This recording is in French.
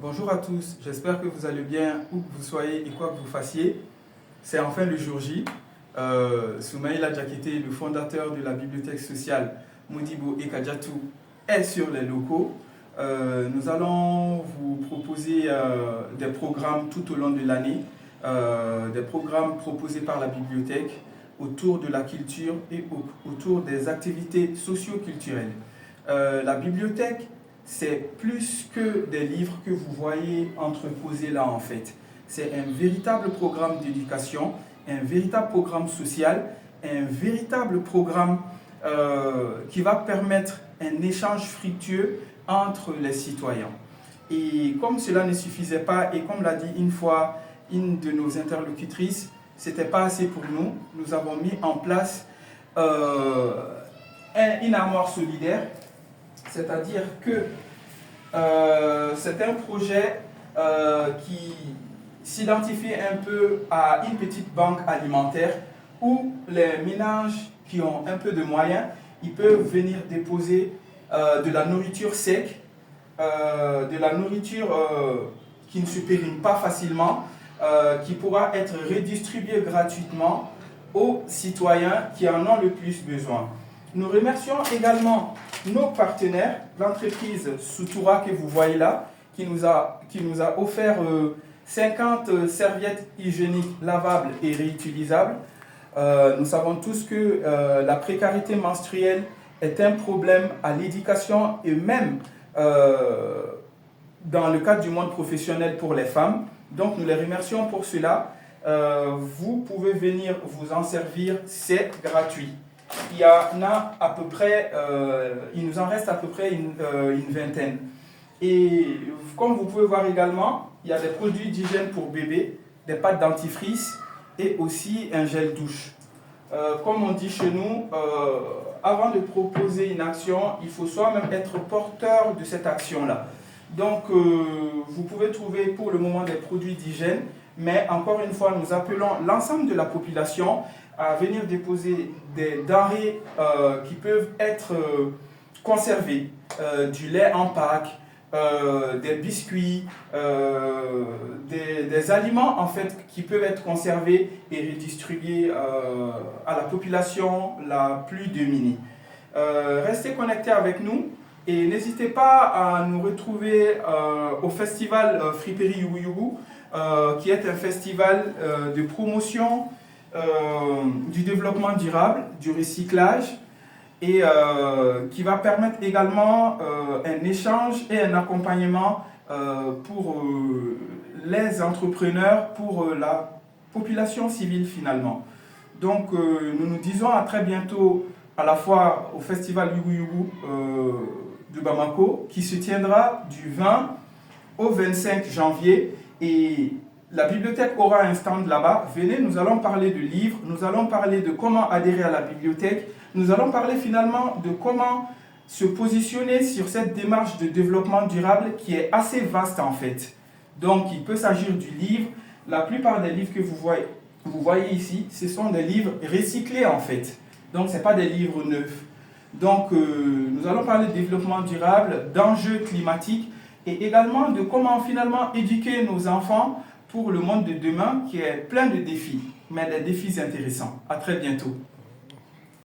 Bonjour à tous, j'espère que vous allez bien où que vous soyez et quoi que vous fassiez. C'est enfin le jour J. Soumaïla Diakité, le fondateur de la bibliothèque sociale Modibo et Kadiatou, est sur les locaux. Nous allons vous proposer des programmes tout au long de l'année, des programmes proposés par la bibliothèque autour de la culture et autour des activités socio-culturelles. La bibliothèque, c'est plus que des livres que vous voyez entreposés là en fait. C'est un véritable programme d'éducation, un véritable programme social, un véritable programme qui va permettre un échange fructueux entre les citoyens. Et comme cela ne suffisait pas, et comme l'a dit une fois une de nos interlocutrices, c'était pas assez pour nous. Nous avons mis en place une armoire solidaire, c'est-à-dire que c'est un projet qui s'identifie un peu à une petite banque alimentaire où les ménages qui ont un peu de moyens, ils peuvent venir déposer de la nourriture sec, de la nourriture qui ne se périme pas facilement, qui pourra être redistribuée gratuitement aux citoyens qui en ont le plus besoin. Nous remercions également nos partenaires, l'entreprise Soutoura que vous voyez là, qui nous a offert 50 serviettes hygiéniques lavables et réutilisables. Nous savons tous que la précarité menstruelle est un problème à l'éducation et même dans le cadre du monde professionnel pour les femmes. Donc nous les remercions pour cela. Vous pouvez venir vous en servir, c'est gratuit. Il y en a à peu près, il nous en reste à peu près une vingtaine. Et comme vous pouvez voir également, il y a des produits d'hygiène pour bébé, des pâtes dentifrice et aussi un gel douche. Comme on dit chez nous, avant de proposer une action, il faut soi-même être porteur de cette action-là. Donc, vous pouvez trouver pour le moment des produits d'hygiène, mais encore une fois, nous appelons l'ensemble de la population à venir déposer des denrées qui peuvent être conservées, du lait en pack, des biscuits, des aliments en fait qui peuvent être conservés et redistribués à la population la plus démunie. Restez connectés avec nous et n'hésitez pas à nous retrouver au festival Friperie Yugu Yugu, qui est un festival de promotion du développement durable, du recyclage et qui va permettre également un échange et un accompagnement pour les entrepreneurs, pour la population civile finalement. Donc nous nous disons à très bientôt à la fois au festival Yugu Yugu de Bamako qui se tiendra du 20 au 25 janvier et la bibliothèque aura un stand là-bas. Venez, nous allons parler de livres, nous allons parler de comment adhérer à la bibliothèque, nous allons parler finalement de comment se positionner sur cette démarche de développement durable qui est assez vaste en fait. Donc il peut s'agir du livre, la plupart des livres que vous voyez ici, ce sont des livres recyclés en fait. Donc ce n'est pas des livres neufs. Donc nous allons parler de développement durable, d'enjeux climatiques et également de comment finalement éduquer nos enfants pour le monde de demain qui est plein de défis, mais des défis intéressants. À très bientôt.